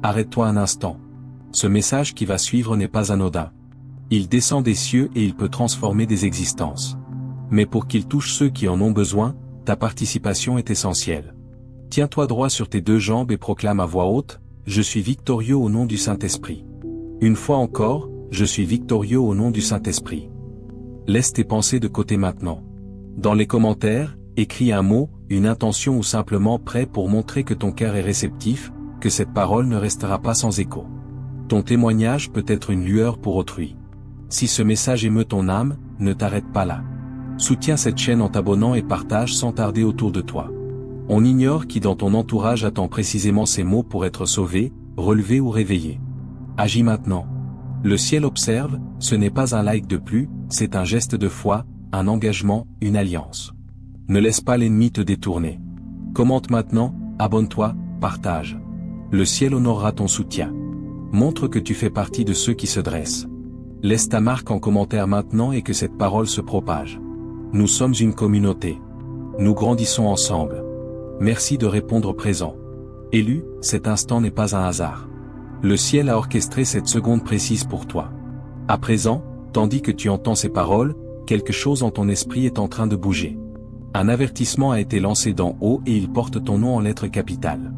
Arrête-toi un instant. Ce message qui va suivre n'est pas anodin. Il descend des cieux et il peut transformer des existences. Mais pour qu'il touche ceux qui en ont besoin, ta participation est essentielle. Tiens-toi droit sur tes deux jambes et proclame à voix haute, « Je suis victorieux au nom du Saint-Esprit. » Une fois encore, « Je suis victorieux au nom du Saint-Esprit. » Laisse tes pensées de côté maintenant. Dans les commentaires, écris un mot, une intention ou simplement prêt pour montrer que ton cœur est réceptif, que cette parole ne restera pas sans écho. Ton témoignage peut être une lueur pour autrui. Si ce message émeut ton âme, ne t'arrête pas là. Soutiens cette chaîne en t'abonnant et partage sans tarder autour de toi. On ignore qui dans ton entourage attend précisément ces mots pour être sauvé, relevé ou réveillé. Agis maintenant. Le ciel observe, ce n'est pas un like de plus, c'est un geste de foi, un engagement, une alliance. Ne laisse pas l'ennemi te détourner. Commente maintenant, abonne-toi, partage. Le ciel honorera ton soutien. Montre que tu fais partie de ceux qui se dressent. Laisse ta marque en commentaire maintenant et que cette parole se propage. Nous sommes une communauté. Nous grandissons ensemble. Merci de répondre présent. Élu, cet instant n'est pas un hasard. Le ciel a orchestré cette seconde précise pour toi. À présent, tandis que tu entends ces paroles, quelque chose en ton esprit est en train de bouger. Un avertissement a été lancé d'en haut et il porte ton nom en lettres capitales.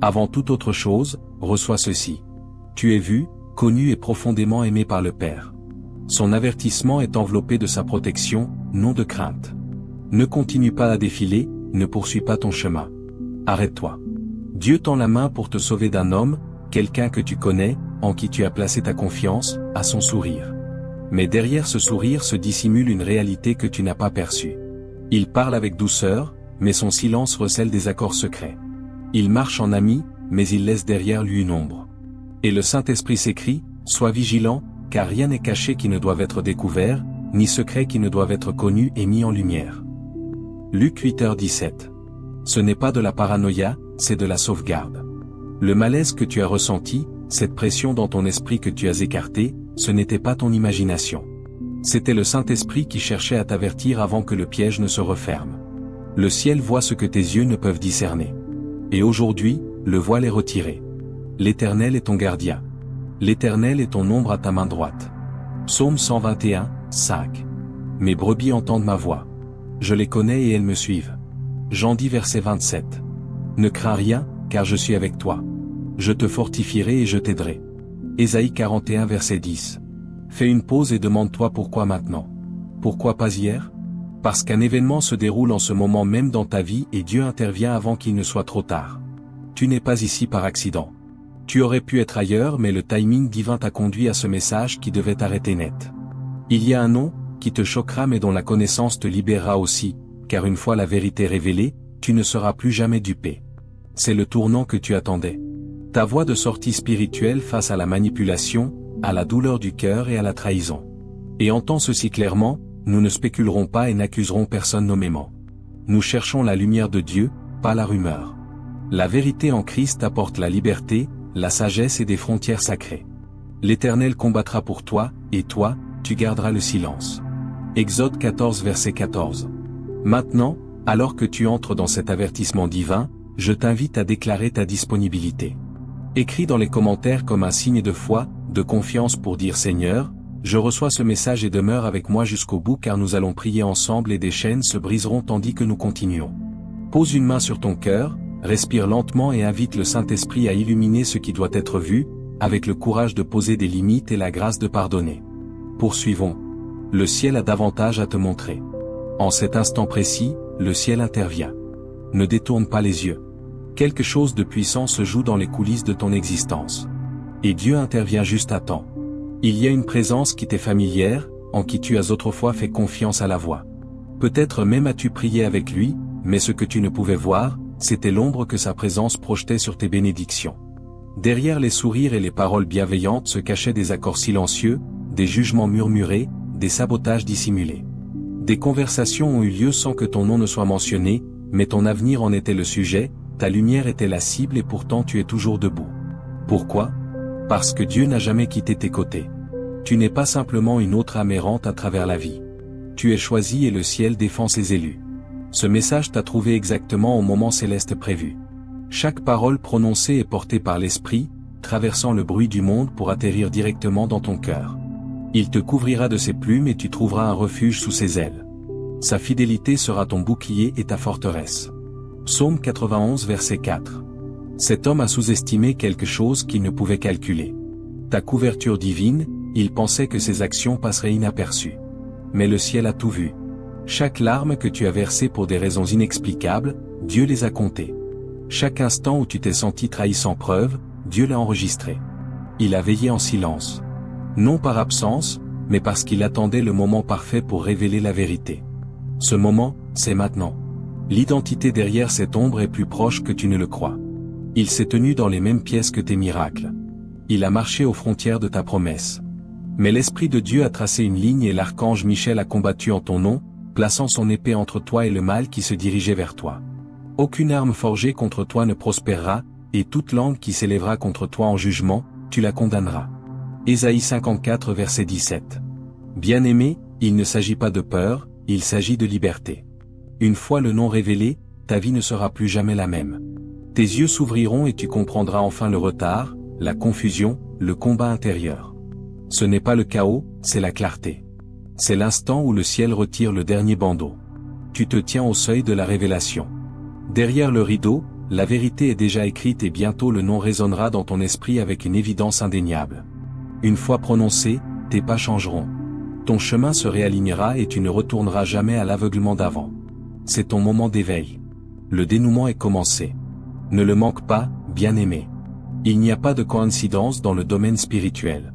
Avant toute autre chose, reçois ceci. Tu es vu, connu et profondément aimé par le Père. Son avertissement est enveloppé de sa protection, non de crainte. Ne continue pas à défiler, ne poursuis pas ton chemin. Arrête-toi. Dieu tend la main pour te sauver d'un homme, quelqu'un que tu connais, en qui tu as placé ta confiance, à son sourire. Mais derrière ce sourire se dissimule une réalité que tu n'as pas perçue. Il parle avec douceur, mais son silence recèle des accords secrets. Il marche en ami, mais il laisse derrière lui une ombre. Et le Saint-Esprit s'écrie, « Sois vigilant, car rien n'est caché qui ne doive être découvert, ni secret qui ne doive être connu et mis en lumière. » Luc 8h17. Ce n'est pas de la paranoïa, c'est de la sauvegarde. Le malaise que tu as ressenti, cette pression dans ton esprit que tu as écartée, ce n'était pas ton imagination. C'était le Saint-Esprit qui cherchait à t'avertir avant que le piège ne se referme. Le ciel voit ce que tes yeux ne peuvent discerner. Et aujourd'hui, le voile est retiré. L'Éternel est ton gardien. L'Éternel est ton ombre à ta main droite. Psaume 121, 5. Mes brebis entendent ma voix. Je les connais et elles me suivent. Jean 10 verset 27. Ne crains rien, car je suis avec toi. Je te fortifierai et je t'aiderai. Ésaïe 41 verset 10. Fais une pause et demande-toi pourquoi maintenant. Pourquoi pas hier? Parce qu'un événement se déroule en ce moment même dans ta vie et Dieu intervient avant qu'il ne soit trop tard. Tu n'es pas ici par accident. Tu aurais pu être ailleurs mais le timing divin t'a conduit à ce message qui devait t'arrêter net. Il y a un nom, qui te choquera mais dont la connaissance te libérera aussi, car une fois la vérité révélée, tu ne seras plus jamais dupé. C'est le tournant que tu attendais. Ta voie de sortie spirituelle face à la manipulation, à la douleur du cœur et à la trahison. Et entends ceci clairement, nous ne spéculerons pas et n'accuserons personne nommément. Nous cherchons la lumière de Dieu, pas la rumeur. La vérité en Christ apporte la liberté, la sagesse et des frontières sacrées. L'Éternel combattra pour toi, et toi, tu garderas le silence. Exode 14 verset 14. Maintenant, alors que tu entres dans cet avertissement divin, je t'invite à déclarer ta disponibilité. Écris dans les commentaires comme un signe de foi, de confiance pour dire Seigneur, je reçois ce message et demeure avec moi jusqu'au bout car nous allons prier ensemble et des chaînes se briseront tandis que nous continuons. Pose une main sur ton cœur, respire lentement et invite le Saint-Esprit à illuminer ce qui doit être vu, avec le courage de poser des limites et la grâce de pardonner. Poursuivons. Le ciel a davantage à te montrer. En cet instant précis, le ciel intervient. Ne détourne pas les yeux. Quelque chose de puissant se joue dans les coulisses de ton existence. Et Dieu intervient juste à temps. Il y a une présence qui t'est familière, en qui tu as autrefois fait confiance à la voix. Peut-être même as-tu prié avec lui, mais ce que tu ne pouvais voir, c'était l'ombre que sa présence projetait sur tes bénédictions. Derrière les sourires et les paroles bienveillantes se cachaient des accords silencieux, des jugements murmurés, des sabotages dissimulés. Des conversations ont eu lieu sans que ton nom ne soit mentionné, mais ton avenir en était le sujet, ta lumière était la cible et pourtant tu es toujours debout. Pourquoi? Parce que Dieu n'a jamais quitté tes côtés. Tu n'es pas simplement une autre âme errante à travers la vie. Tu es choisi et le ciel défend ses élus. Ce message t'a trouvé exactement au moment céleste prévu. Chaque parole prononcée est portée par l'Esprit, traversant le bruit du monde pour atterrir directement dans ton cœur. Il te couvrira de ses plumes et tu trouveras un refuge sous ses ailes. Sa fidélité sera ton bouclier et ta forteresse. Psaume 91 verset 4. Cet homme a sous-estimé quelque chose qu'il ne pouvait calculer. Ta couverture divine, il pensait que ses actions passeraient inaperçues. Mais le ciel a tout vu. Chaque larme que tu as versée pour des raisons inexplicables, Dieu les a comptées. Chaque instant où tu t'es senti trahi sans preuve, Dieu l'a enregistré. Il a veillé en silence. Non par absence, mais parce qu'il attendait le moment parfait pour révéler la vérité. Ce moment, c'est maintenant. L'identité derrière cette ombre est plus proche que tu ne le crois. Il s'est tenu dans les mêmes pièces que tes miracles. Il a marché aux frontières de ta promesse. Mais l'Esprit de Dieu a tracé une ligne et l'archange Michel a combattu en ton nom, plaçant son épée entre toi et le mal qui se dirigeait vers toi. Aucune arme forgée contre toi ne prospérera, et toute langue qui s'élèvera contre toi en jugement, tu la condamneras. Ésaïe 54 verset 17. Bien-aimé, il ne s'agit pas de peur, il s'agit de liberté. Une fois le nom révélé, ta vie ne sera plus jamais la même. Tes yeux s'ouvriront et tu comprendras enfin le retard, la confusion, le combat intérieur. Ce n'est pas le chaos, c'est la clarté. C'est l'instant où le ciel retire le dernier bandeau. Tu te tiens au seuil de la révélation. Derrière le rideau, la vérité est déjà écrite et bientôt le nom résonnera dans ton esprit avec une évidence indéniable. Une fois prononcé, tes pas changeront. Ton chemin se réalignera et tu ne retourneras jamais à l'aveuglement d'avant. C'est ton moment d'éveil. Le dénouement est commencé. Ne le manque pas, bien-aimé. Il n'y a pas de coïncidence dans le domaine spirituel.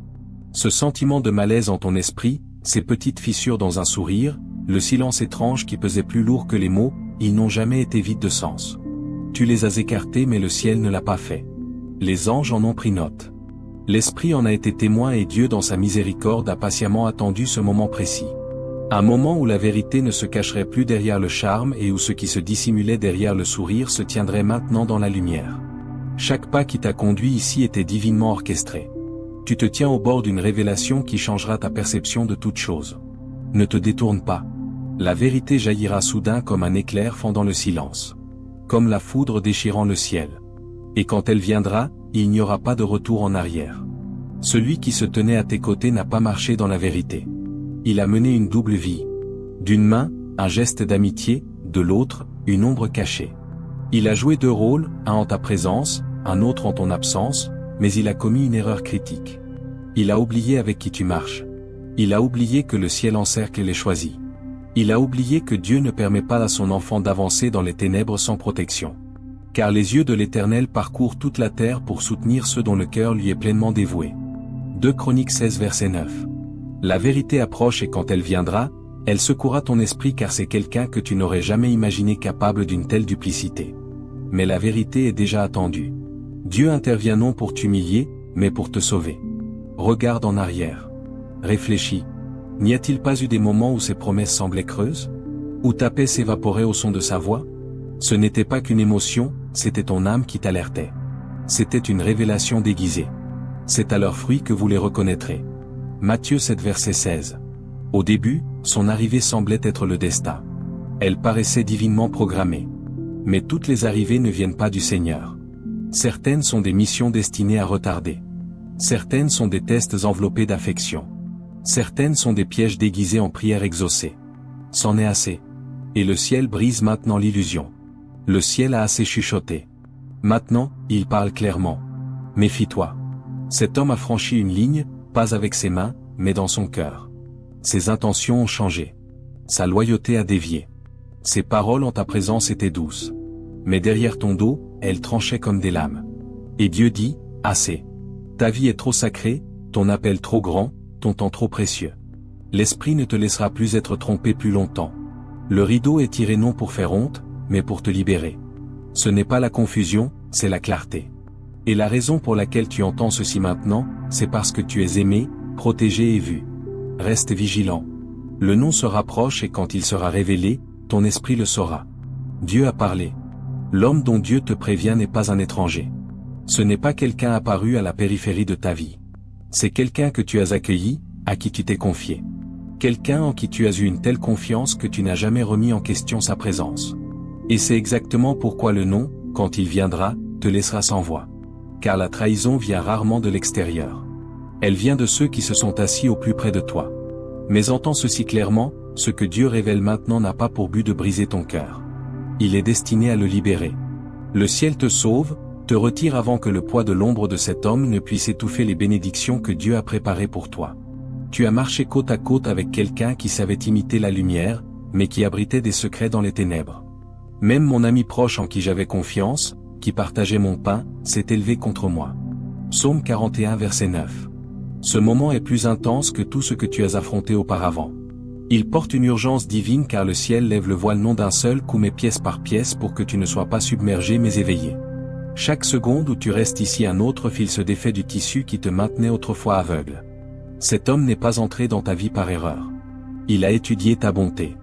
Ce sentiment de malaise en ton esprit, ces petites fissures dans un sourire, le silence étrange qui pesait plus lourd que les mots, ils n'ont jamais été vides de sens. Tu les as écartés mais le ciel ne l'a pas fait. Les anges en ont pris note. L'Esprit en a été témoin et Dieu dans sa miséricorde a patiemment attendu ce moment précis. Un moment où la vérité ne se cacherait plus derrière le charme et où ce qui se dissimulait derrière le sourire se tiendrait maintenant dans la lumière. Chaque pas qui t'a conduit ici était divinement orchestré. Tu te tiens au bord d'une révélation qui changera ta perception de toute chose. Ne te détourne pas. La vérité jaillira soudain comme un éclair fendant le silence. Comme la foudre déchirant le ciel. Et quand elle viendra, il n'y aura pas de retour en arrière. Celui qui se tenait à tes côtés n'a pas marché dans la vérité. Il a mené une double vie. D'une main, un geste d'amitié, de l'autre, une ombre cachée. Il a joué deux rôles, un en ta présence, un autre en ton absence, mais il a commis une erreur critique. Il a oublié avec qui tu marches. Il a oublié que le ciel encercle les choisis. Il a oublié que Dieu ne permet pas à son enfant d'avancer dans les ténèbres sans protection. Car les yeux de l'Éternel parcourent toute la terre pour soutenir ceux dont le cœur lui est pleinement dévoué. 2 Chroniques 16 verset 9. La vérité approche et quand elle viendra, elle secouera ton esprit car c'est quelqu'un que tu n'aurais jamais imaginé capable d'une telle duplicité. Mais la vérité est déjà attendue. Dieu intervient non pour t'humilier, mais pour te sauver. Regarde en arrière. Réfléchis. N'y a-t-il pas eu des moments où ses promesses semblaient creuses? Où ta paix s'évaporait au son de sa voix? Ce n'était pas qu'une émotion, c'était ton âme qui t'alertait. C'était une révélation déguisée. C'est à leurs fruits que vous les reconnaîtrez. Matthieu 7 verset 16. Au début, son arrivée semblait être le destin. Elle paraissait divinement programmée. Mais toutes les arrivées ne viennent pas du Seigneur. Certaines sont des missions destinées à retarder. Certaines sont des tests enveloppés d'affection. Certaines sont des pièges déguisés en prières exaucées. C'en est assez. Et le ciel brise maintenant l'illusion. Le ciel a assez chuchoté. Maintenant, il parle clairement. Méfie-toi. Cet homme a franchi une ligne, pas avec ses mains, mais dans son cœur. Ses intentions ont changé. Sa loyauté a dévié. Ses paroles en ta présence étaient douces. Mais derrière ton dos, elles tranchaient comme des lames. Et Dieu dit, assez. Ta vie est trop sacrée, ton appel trop grand, ton temps trop précieux. L'esprit ne te laissera plus être trompé plus longtemps. Le rideau est tiré non pour faire honte, mais pour te libérer. Ce n'est pas la confusion, c'est la clarté. Et la raison pour laquelle tu entends ceci maintenant, c'est parce que tu es aimé, protégé et vu. Reste vigilant. Le nom se rapproche et quand il sera révélé, ton esprit le saura. Dieu a parlé. L'homme dont Dieu te prévient n'est pas un étranger. Ce n'est pas quelqu'un apparu à la périphérie de ta vie. C'est quelqu'un que tu as accueilli, à qui tu t'es confié. Quelqu'un en qui tu as eu une telle confiance que tu n'as jamais remis en question sa présence. Et c'est exactement pourquoi le nom, quand il viendra, te laissera sans voix. car la trahison vient rarement de l'extérieur. Elle vient de ceux qui se sont assis au plus près de toi. Mais entends ceci clairement, ce que Dieu révèle maintenant n'a pas pour but de briser ton cœur. Il est destiné à le libérer. Le ciel te sauve, te retire avant que le poids de l'ombre de cet homme ne puisse étouffer les bénédictions que Dieu a préparées pour toi. Tu as marché côte à côte avec quelqu'un qui savait imiter la lumière, mais qui abritait des secrets dans les ténèbres. Même mon ami proche en qui j'avais confiance, qui partageait mon pain, s'est élevé contre moi. Psaume 41 verset 9. Ce moment est plus intense que tout ce que tu as affronté auparavant. Il porte une urgence divine car le ciel lève le voile non d'un seul coup mais pièce par pièce pour que tu ne sois pas submergé mais éveillé. Chaque seconde où tu restes ici un autre fil se défait du tissu qui te maintenait autrefois aveugle. Cet homme n'est pas entré dans ta vie par erreur. Il a étudié ta bonté.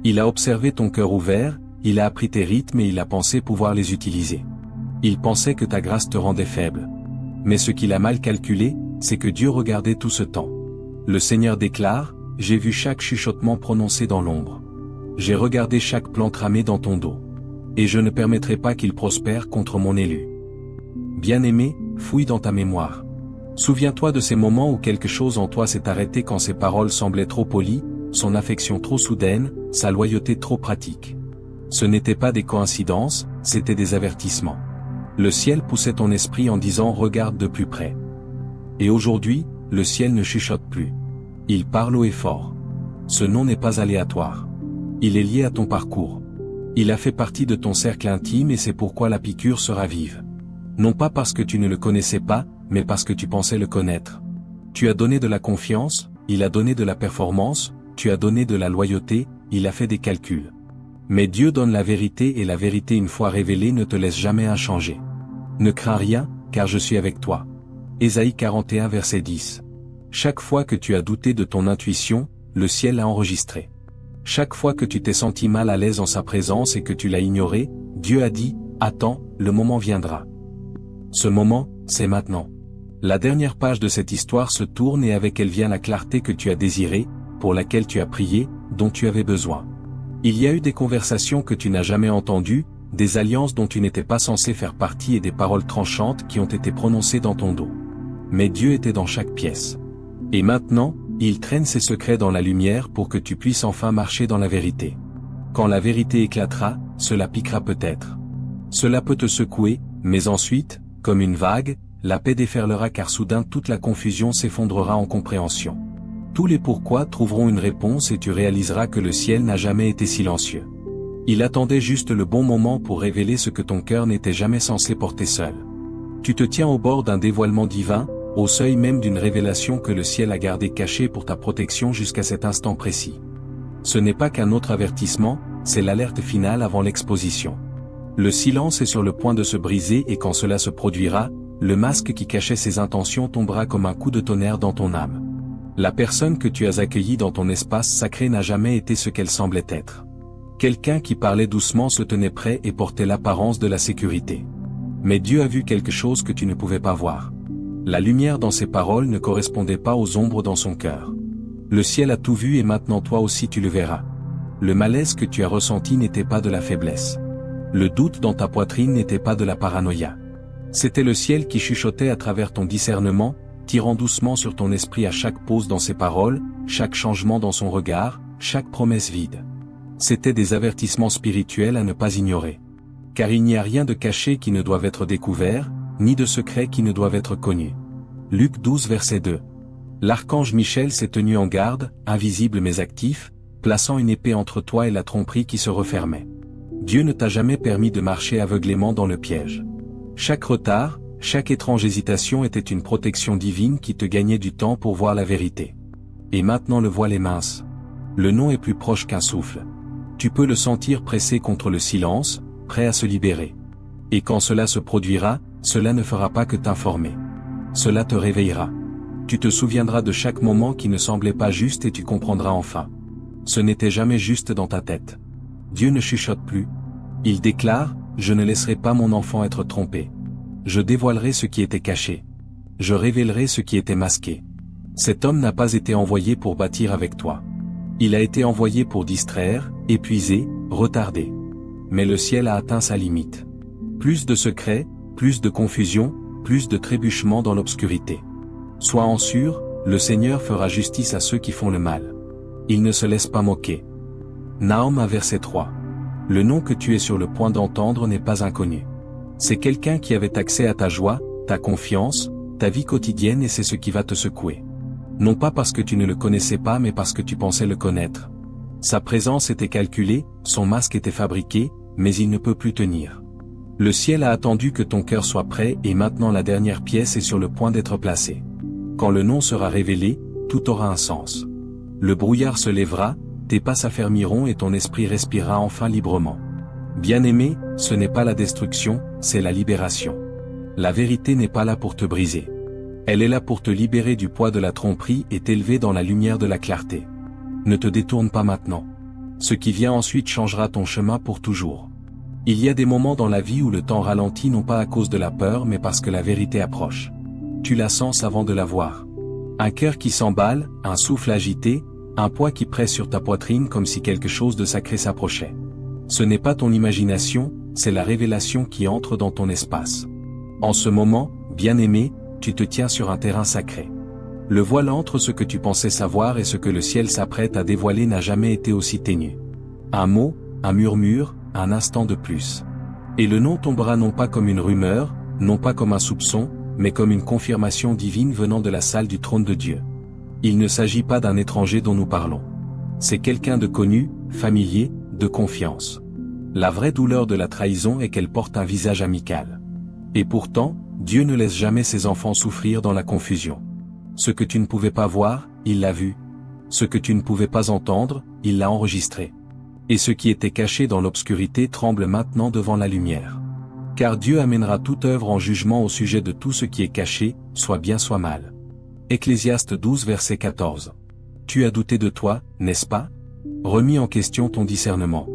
Il a observé ton cœur ouvert, il a appris tes rythmes et il a pensé pouvoir les utiliser. Il pensait que ta grâce te rendait faible. Mais ce qu'il a mal calculé, c'est que Dieu regardait tout ce temps. Le Seigneur déclare, « J'ai vu chaque chuchotement prononcé dans l'ombre. J'ai regardé chaque plan tramé dans ton dos. Et je ne permettrai pas qu'il prospère contre mon élu. » Bien-aimé, fouille dans ta mémoire. Souviens-toi de ces moments où quelque chose en toi s'est arrêté quand ses paroles semblaient trop polies, son affection trop soudaine, sa loyauté trop pratique. Ce n'étaient pas des coïncidences, c'étaient des avertissements. Le ciel poussait ton esprit en disant « Regarde de plus près ». Et aujourd'hui, le ciel ne chuchote plus. Il parle haut et fort. Ce nom n'est pas aléatoire. Il est lié à ton parcours. Il a fait partie de ton cercle intime et c'est pourquoi la piqûre sera vive. Non pas parce que tu ne le connaissais pas, mais parce que tu pensais le connaître. Tu as donné de la confiance, il a donné de la performance, tu as donné de la loyauté, il a fait des calculs. Mais Dieu donne la vérité et la vérité une fois révélée ne te laisse jamais inchangé. Ne crains rien, car je suis avec toi. Ésaïe 41 verset 10. Chaque fois que tu as douté de ton intuition, le ciel l'a enregistré. Chaque fois que tu t'es senti mal à l'aise en sa présence et que tu l'as ignoré, Dieu a dit, « Attends, le moment viendra. » Ce moment, c'est maintenant. La dernière page de cette histoire se tourne et avec elle vient la clarté que tu as désirée, pour laquelle tu as prié, dont tu avais besoin. Il y a eu des conversations que tu n'as jamais entendues, des alliances dont tu n'étais pas censé faire partie et des paroles tranchantes qui ont été prononcées dans ton dos. Mais Dieu était dans chaque pièce. Et maintenant, il traîne ses secrets dans la lumière pour que tu puisses enfin marcher dans la vérité. Quand la vérité éclatera, cela piquera peut-être. Cela peut te secouer, mais ensuite, comme une vague, la paix déferlera car soudain toute la confusion s'effondrera en compréhension. Tous les pourquoi trouveront une réponse et tu réaliseras que le ciel n'a jamais été silencieux. Il attendait juste le bon moment pour révéler ce que ton cœur n'était jamais censé porter seul. Tu te tiens au bord d'un dévoilement divin, au seuil même d'une révélation que le ciel a gardée cachée pour ta protection jusqu'à cet instant précis. Ce n'est pas qu'un autre avertissement, c'est l'alerte finale avant l'exposition. Le silence est sur le point de se briser et quand cela se produira, le masque qui cachait ses intentions tombera comme un coup de tonnerre dans ton âme. La personne que tu as accueillie dans ton espace sacré n'a jamais été ce qu'elle semblait être. Quelqu'un qui parlait doucement se tenait prêt et portait l'apparence de la sécurité. Mais Dieu a vu quelque chose que tu ne pouvais pas voir. La lumière dans ses paroles ne correspondait pas aux ombres dans son cœur. Le ciel a tout vu et maintenant toi aussi tu le verras. Le malaise que tu as ressenti n'était pas de la faiblesse. Le doute dans ta poitrine n'était pas de la paranoïa. C'était le ciel qui chuchotait à travers ton discernement, tirant doucement sur ton esprit à chaque pause dans ses paroles, chaque changement dans son regard, chaque promesse vide. C'étaient des avertissements spirituels à ne pas ignorer. Car il n'y a rien de caché qui ne doive être découvert, ni de secret qui ne doivent être connus. Luc 12 verset 2. L'archange Michel s'est tenu en garde, invisible mais actif, plaçant une épée entre toi et la tromperie qui se refermait. Dieu ne t'a jamais permis de marcher aveuglément dans le piège. Chaque retard, chaque étrange hésitation était une protection divine qui te gagnait du temps pour voir la vérité. Et maintenant le voile est mince. Le nom est plus proche qu'un souffle. Tu peux le sentir pressé contre le silence, prêt à se libérer. Et quand cela se produira, cela ne fera pas que t'informer. Cela te réveillera. Tu te souviendras de chaque moment qui ne semblait pas juste et tu comprendras enfin. Ce n'était jamais juste dans ta tête. Dieu ne chuchote plus. Il déclare, « Je ne laisserai pas mon enfant être trompé. Je dévoilerai ce qui était caché. Je révélerai ce qui était masqué. » Cet homme n'a pas été envoyé pour bâtir avec toi. Il a été envoyé pour distraire, épuiser, retarder. Mais le ciel a atteint sa limite. Plus de secrets, plus de confusion, plus de trébuchements dans l'obscurité. Sois-en sûr, le Seigneur fera justice à ceux qui font le mal. Il ne se laisse pas moquer. Nahum verset 3. Le nom que tu es sur le point d'entendre n'est pas inconnu. C'est quelqu'un qui avait accès à ta joie, ta confiance, ta vie quotidienne et c'est ce qui va te secouer. Non pas parce que tu ne le connaissais pas mais parce que tu pensais le connaître. Sa présence était calculée, son masque était fabriqué, mais il ne peut plus tenir. Le ciel a attendu que ton cœur soit prêt et maintenant la dernière pièce est sur le point d'être placée. Quand le nom sera révélé, tout aura un sens. Le brouillard se lèvera, tes pas s'affermiront et ton esprit respirera enfin librement. Bien-aimé, ce n'est pas la destruction, c'est la libération. La vérité n'est pas là pour te briser. Elle est là pour te libérer du poids de la tromperie et t'élever dans la lumière de la clarté. Ne te détourne pas maintenant. Ce qui vient ensuite changera ton chemin pour toujours. Il y a des moments dans la vie où le temps ralentit non pas à cause de la peur mais parce que la vérité approche. Tu la sens avant de la voir. Un cœur qui s'emballe, un souffle agité, un poids qui presse sur ta poitrine comme si quelque chose de sacré s'approchait. Ce n'est pas ton imagination, c'est la révélation qui entre dans ton espace. En ce moment, bien-aimé, tu te tiens sur un terrain sacré. Le voile entre ce que tu pensais savoir et ce que le ciel s'apprête à dévoiler n'a jamais été aussi ténu. Un mot, un murmure, un instant de plus. Et le nom tombera non pas comme une rumeur, non pas comme un soupçon, mais comme une confirmation divine venant de la salle du trône de Dieu. Il ne s'agit pas d'un étranger dont nous parlons. C'est quelqu'un de connu, familier, de confiance. La vraie douleur de la trahison est qu'elle porte un visage amical. Et pourtant, Dieu ne laisse jamais ses enfants souffrir dans la confusion. Ce que tu ne pouvais pas voir, il l'a vu. Ce que tu ne pouvais pas entendre, il l'a enregistré. Et ce qui était caché dans l'obscurité tremble maintenant devant la lumière. Car Dieu amènera toute œuvre en jugement au sujet de tout ce qui est caché, soit bien soit mal. Ecclésiaste 12 verset 14. Tu as douté de toi, n'est-ce pas? Remis en question ton discernement.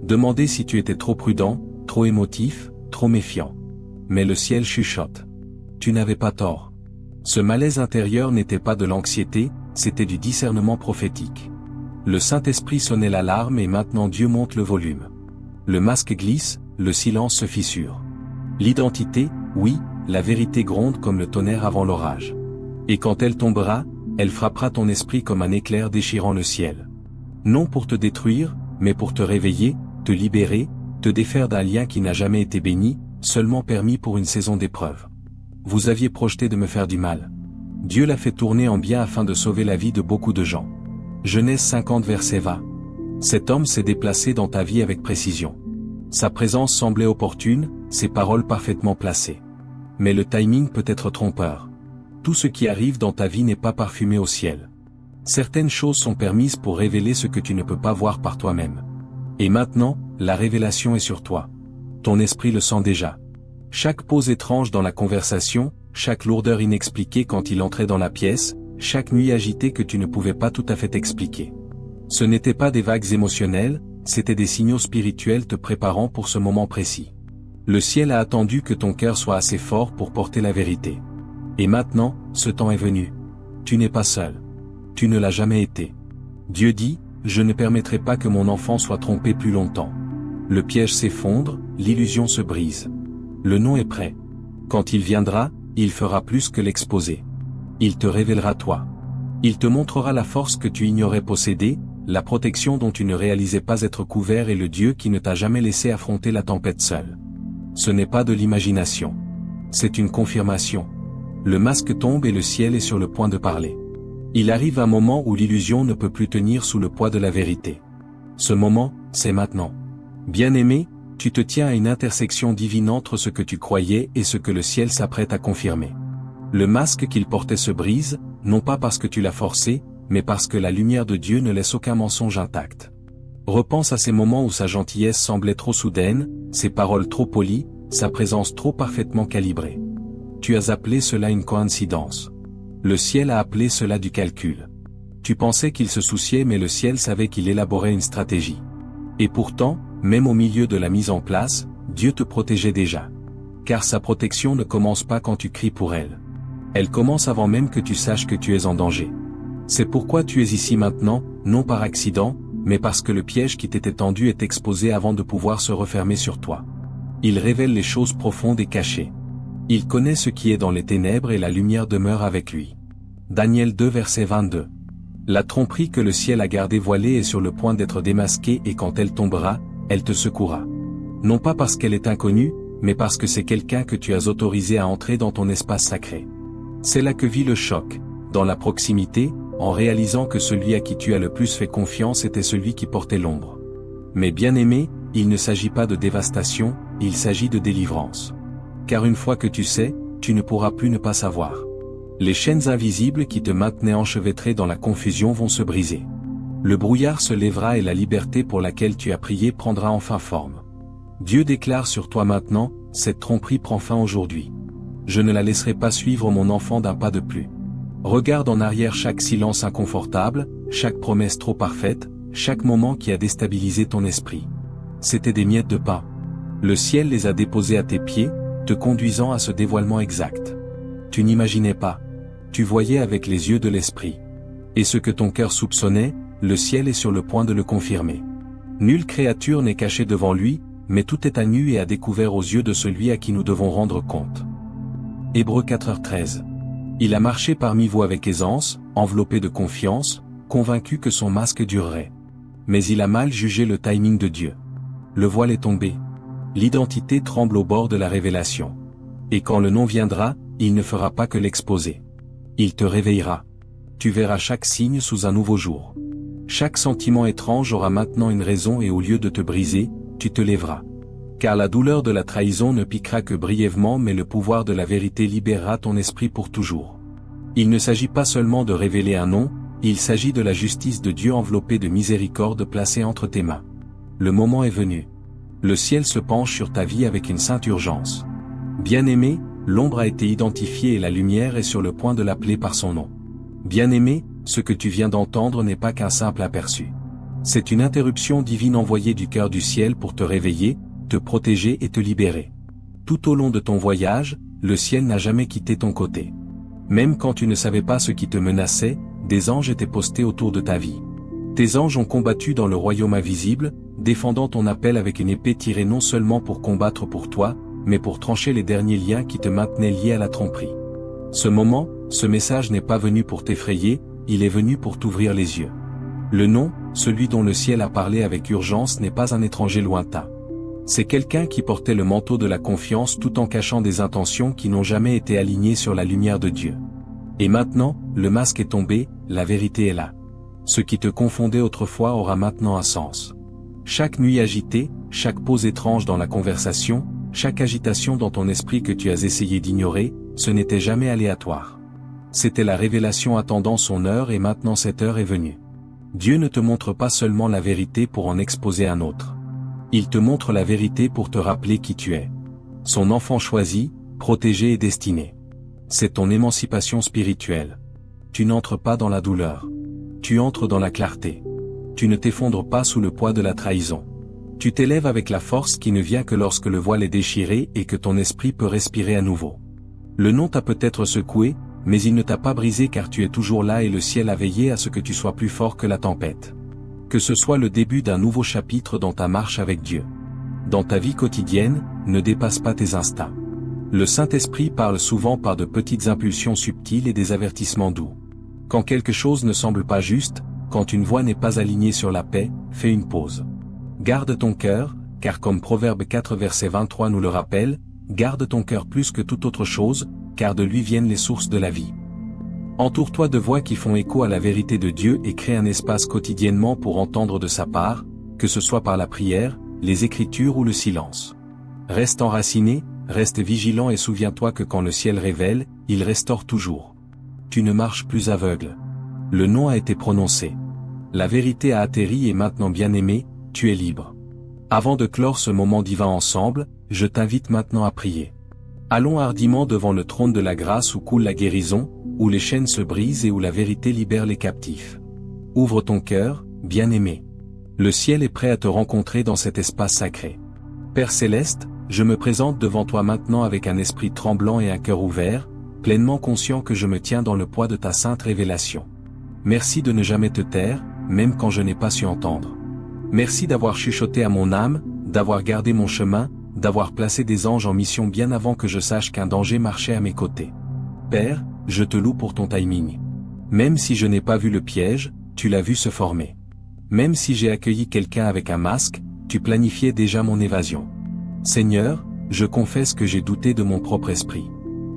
Demandé si tu étais trop prudent, trop émotif, trop méfiant. Mais le ciel chuchote. Tu n'avais pas tort. Ce malaise intérieur n'était pas de l'anxiété, c'était du discernement prophétique. Le Saint-Esprit sonnait l'alarme et maintenant Dieu monte le volume. Le masque glisse, le silence se fissure. L'identité, oui, la vérité gronde comme le tonnerre avant l'orage. Et quand elle tombera, elle frappera ton esprit comme un éclair déchirant le ciel. Non pour te détruire, mais pour te réveiller, te libérer, te défaire d'un lien qui n'a jamais été béni, seulement permis pour une saison d'épreuve. Vous aviez projeté de me faire du mal. Dieu l'a fait tourner en bien afin de sauver la vie de beaucoup de gens. Genèse 50 verset 20. Cet homme s'est déplacé dans ta vie avec précision. Sa présence semblait opportune, ses paroles parfaitement placées. Mais le timing peut être trompeur. Tout ce qui arrive dans ta vie n'est pas parfumé au ciel. Certaines choses sont permises pour révéler ce que tu ne peux pas voir par toi-même. Et maintenant, la révélation est sur toi. Ton esprit le sent déjà. Chaque pause étrange dans la conversation, chaque lourdeur inexpliquée quand il entrait dans la pièce, chaque nuit agitée que tu ne pouvais pas tout à fait expliquer. Ce n'étaient pas des vagues émotionnelles, c'étaient des signaux spirituels te préparant pour ce moment précis. Le ciel a attendu que ton cœur soit assez fort pour porter la vérité. Et maintenant, ce temps est venu. Tu n'es pas seul. Tu ne l'as jamais été. Dieu dit, je ne permettrai pas que mon enfant soit trompé plus longtemps. Le piège s'effondre, l'illusion se brise. Le nom est prêt. Quand il viendra, il fera plus que l'exposer. Il te révélera toi. Il te montrera la force que tu ignorais posséder, la protection dont tu ne réalisais pas être couvert et le Dieu qui ne t'a jamais laissé affronter la tempête seul. Ce n'est pas de l'imagination. C'est une confirmation. Le masque tombe et le ciel est sur le point de parler. Il arrive un moment où l'illusion ne peut plus tenir sous le poids de la vérité. Ce moment, c'est maintenant. Bien-aimé, tu te tiens à une intersection divine entre ce que tu croyais et ce que le ciel s'apprête à confirmer. Le masque qu'il portait se brise, non pas parce que tu l'as forcé, mais parce que la lumière de Dieu ne laisse aucun mensonge intact. Repense à ces moments où sa gentillesse semblait trop soudaine, ses paroles trop polies, sa présence trop parfaitement calibrée. Tu as appelé cela une coïncidence. Le ciel a appelé cela du calcul. Tu pensais qu'il se souciait mais le ciel savait qu'il élaborait une stratégie. Et pourtant, même au milieu de la mise en place, Dieu te protégeait déjà. Car sa protection ne commence pas quand tu cries pour elle. Elle commence avant même que tu saches que tu es en danger. C'est pourquoi tu es ici maintenant, non par accident, mais parce que le piège qui t'était tendu est exposé avant de pouvoir se refermer sur toi. Il révèle les choses profondes et cachées. Il connaît ce qui est dans les ténèbres et la lumière demeure avec lui. Daniel 2 verset 22. La tromperie que le ciel a gardée voilée est sur le point d'être démasquée et quand elle tombera, elle te secouera. Non pas parce qu'elle est inconnue, mais parce que c'est quelqu'un que tu as autorisé à entrer dans ton espace sacré. C'est là que vit le choc, dans la proximité, en réalisant que celui à qui tu as le plus fait confiance était celui qui portait l'ombre. Mais bien aimé, il ne s'agit pas de dévastation, il s'agit de délivrance. Car une fois que tu sais, tu ne pourras plus ne pas savoir. Les chaînes invisibles qui te maintenaient enchevêtré dans la confusion vont se briser. Le brouillard se lèvera et la liberté pour laquelle tu as prié prendra enfin forme. Dieu déclare sur toi maintenant, cette tromperie prend fin aujourd'hui. Je ne la laisserai pas suivre mon enfant d'un pas de plus. Regarde en arrière chaque silence inconfortable, chaque promesse trop parfaite, chaque moment qui a déstabilisé ton esprit. C'étaient des miettes de pain. Le ciel les a déposées à tes pieds, te conduisant à ce dévoilement exact. Tu n'imaginais pas. Tu voyais avec les yeux de l'esprit. Et ce que ton cœur soupçonnait, le ciel est sur le point de le confirmer. Nulle créature n'est cachée devant lui, mais tout est à nu et à découvert aux yeux de celui à qui nous devons rendre compte. Hébreux 4h13. Il a marché parmi vous avec aisance, enveloppé de confiance, convaincu que son masque durerait. Mais il a mal jugé le timing de Dieu. Le voile est tombé. L'identité tremble au bord de la révélation. Et quand le nom viendra, il ne fera pas que l'exposer. Il te réveillera. Tu verras chaque signe sous un nouveau jour. Chaque sentiment étrange aura maintenant une raison et au lieu de te briser, tu te lèveras. Car la douleur de la trahison ne piquera que brièvement mais le pouvoir de la vérité libérera ton esprit pour toujours. Il ne s'agit pas seulement de révéler un nom, il s'agit de la justice de Dieu enveloppée de miséricorde placée entre tes mains. Le moment est venu. Le ciel se penche sur ta vie avec une sainte urgence. Bien-aimé, l'ombre a été identifiée et la lumière est sur le point de l'appeler par son nom. Bien-aimé, ce que tu viens d'entendre n'est pas qu'un simple aperçu. C'est une interruption divine envoyée du cœur du ciel pour te réveiller, te protéger et te libérer. Tout au long de ton voyage, le ciel n'a jamais quitté ton côté. Même quand tu ne savais pas ce qui te menaçait, des anges étaient postés autour de ta vie. Tes anges ont combattu dans le royaume invisible, défendant ton appel avec une épée tirée non seulement pour combattre pour toi, mais pour trancher les derniers liens qui te maintenaient lié à la tromperie. Ce moment, ce message n'est pas venu pour t'effrayer, il est venu pour t'ouvrir les yeux. Le nom, celui dont le ciel a parlé avec urgence n'est pas un étranger lointain. C'est quelqu'un qui portait le manteau de la confiance tout en cachant des intentions qui n'ont jamais été alignées sur la lumière de Dieu. Et maintenant, le masque est tombé, la vérité est là. Ce qui te confondait autrefois aura maintenant un sens. Chaque nuit agitée, chaque pause étrange dans la conversation, chaque agitation dans ton esprit que tu as essayé d'ignorer, ce n'était jamais aléatoire. C'était la révélation attendant son heure et maintenant cette heure est venue. Dieu ne te montre pas seulement la vérité pour en exposer un autre. Il te montre la vérité pour te rappeler qui tu es. Son enfant choisi, protégé et destiné. C'est ton émancipation spirituelle. Tu n'entres pas dans la douleur. Tu entres dans la clarté. Tu ne t'effondres pas sous le poids de la trahison. Tu t'élèves avec la force qui ne vient que lorsque le voile est déchiré et que ton esprit peut respirer à nouveau. Le nom t'a peut-être secoué, mais il ne t'a pas brisé car tu es toujours là et le ciel a veillé à ce que tu sois plus fort que la tempête. Que ce soit le début d'un nouveau chapitre dans ta marche avec Dieu. Dans ta vie quotidienne, ne dépasse pas tes instincts. Le Saint-Esprit parle souvent par de petites impulsions subtiles et des avertissements doux. Quand quelque chose ne semble pas juste, quand une voix n'est pas alignée sur la paix, fais une pause. Garde ton cœur, car comme Proverbe 4 verset 23 nous le rappelle, garde ton cœur plus que toute autre chose, car de lui viennent les sources de la vie. Entoure-toi de voix qui font écho à la vérité de Dieu et crée un espace quotidiennement pour entendre de sa part, que ce soit par la prière, les Écritures ou le silence. Reste enraciné, reste vigilant et souviens-toi que quand le ciel révèle, il restaure toujours. Tu ne marches plus aveugle. Le nom a été prononcé. La vérité a atterri et maintenant bien-aimé, tu es libre. Avant de clore ce moment divin ensemble, je t'invite maintenant à prier. Allons hardiment devant le trône de la grâce où coule la guérison, où les chaînes se brisent et où la vérité libère les captifs. Ouvre ton cœur, bien-aimé. Le ciel est prêt à te rencontrer dans cet espace sacré. Père céleste, je me présente devant toi maintenant avec un esprit tremblant et un cœur ouvert, pleinement conscient que je me tiens dans le poids de ta sainte révélation. Merci de ne jamais te taire, même quand je n'ai pas su entendre. Merci d'avoir chuchoté à mon âme, d'avoir gardé mon chemin, d'avoir placé des anges en mission bien avant que je sache qu'un danger marchait à mes côtés. Père, je te loue pour ton timing. Même si je n'ai pas vu le piège, tu l'as vu se former. Même si j'ai accueilli quelqu'un avec un masque, tu planifiais déjà mon évasion. Seigneur, je confesse que j'ai douté de mon propre esprit.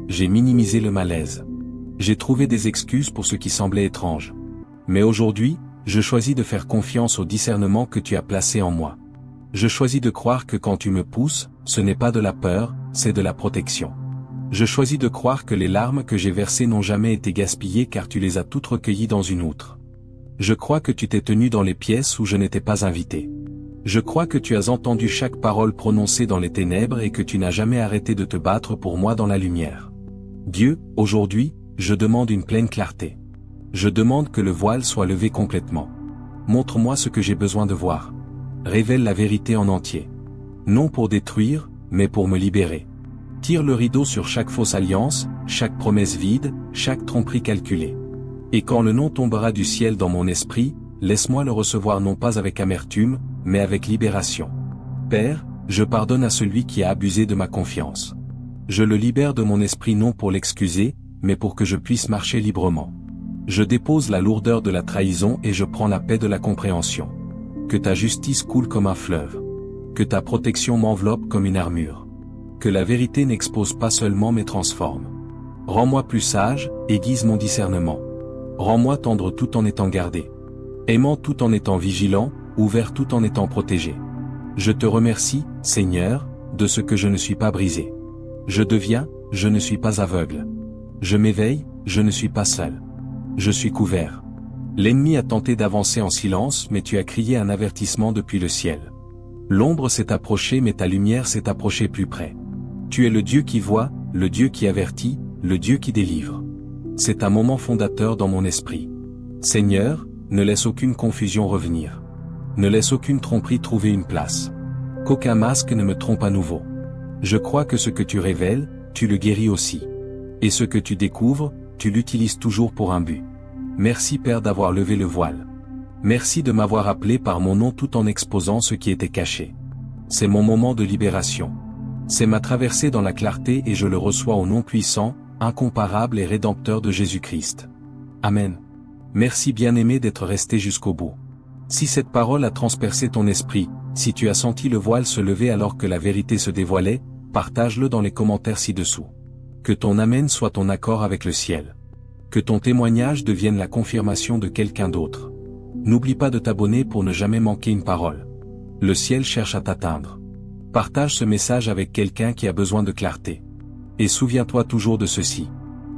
J'ai minimisé le malaise. J'ai trouvé des excuses pour ce qui semblait étrange. Mais aujourd'hui, je choisis de faire confiance au discernement que tu as placé en moi. Je choisis de croire que quand tu me pousses, ce n'est pas de la peur, c'est de la protection. Je choisis de croire que les larmes que j'ai versées n'ont jamais été gaspillées car tu les as toutes recueillies dans une outre. Je crois que tu t'es tenu dans les pièces où je n'étais pas invité. Je crois que tu as entendu chaque parole prononcée dans les ténèbres et que tu n'as jamais arrêté de te battre pour moi dans la lumière. Dieu, aujourd'hui, je demande une pleine clarté. Je demande que le voile soit levé complètement. Montre-moi ce que j'ai besoin de voir. Révèle la vérité en entier. Non pour détruire, mais pour me libérer. Tire le rideau sur chaque fausse alliance, chaque promesse vide, chaque tromperie calculée. Et quand le nom tombera du ciel dans mon esprit, laisse-moi le recevoir non pas avec amertume, mais avec libération. Père, je pardonne à celui qui a abusé de ma confiance. Je le libère de mon esprit non pour l'excuser, mais pour que je puisse marcher librement. Je dépose la lourdeur de la trahison et je prends la paix de la compréhension. Que ta justice coule comme un fleuve. Que ta protection m'enveloppe comme une armure. Que la vérité n'expose pas seulement mais transforme. Rends-moi plus sage, aiguise mon discernement. Rends-moi tendre tout en étant gardé. Aimant tout en étant vigilant, ouvert tout en étant protégé. Je te remercie, Seigneur, de ce que je ne suis pas brisé. Je deviens, je ne suis pas aveugle. Je m'éveille, je ne suis pas seul. Je suis couvert. L'ennemi a tenté d'avancer en silence mais tu as crié un avertissement depuis le ciel. L'ombre s'est approchée mais ta lumière s'est approchée plus près. Tu es le Dieu qui voit, le Dieu qui avertit, le Dieu qui délivre. C'est un moment fondateur dans mon esprit. Seigneur, ne laisse aucune confusion revenir. Ne laisse aucune tromperie trouver une place. Qu'aucun masque ne me trompe à nouveau. Je crois que ce que tu révèles, tu le guéris aussi. Et ce que tu découvres, tu l'utilises toujours pour un but. Merci Père d'avoir levé le voile. Merci de m'avoir appelé par mon nom tout en exposant ce qui était caché. C'est mon moment de libération. C'est ma traversée dans la clarté et je le reçois au nom puissant, incomparable et rédempteur de Jésus-Christ. Amen. Merci bien-aimé d'être resté jusqu'au bout. Si cette parole a transpercé ton esprit, si tu as senti le voile se lever alors que la vérité se dévoilait, partage-le dans les commentaires ci-dessous. Que ton Amen soit ton accord avec le ciel. Que ton témoignage devienne la confirmation de quelqu'un d'autre. N'oublie pas de t'abonner pour ne jamais manquer une parole. Le ciel cherche à t'atteindre. Partage ce message avec quelqu'un qui a besoin de clarté. Et souviens-toi toujours de ceci.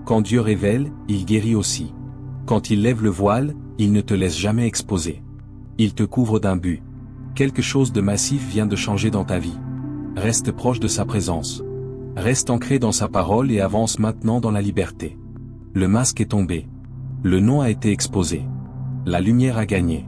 Quand Dieu révèle, il guérit aussi. Quand il lève le voile, il ne te laisse jamais exposer. Il te couvre d'un but. Quelque chose de massif vient de changer dans ta vie. Reste proche de sa présence. Reste ancré dans sa parole et avance maintenant dans la liberté. Le masque est tombé. Le nom a été exposé. La lumière a gagné.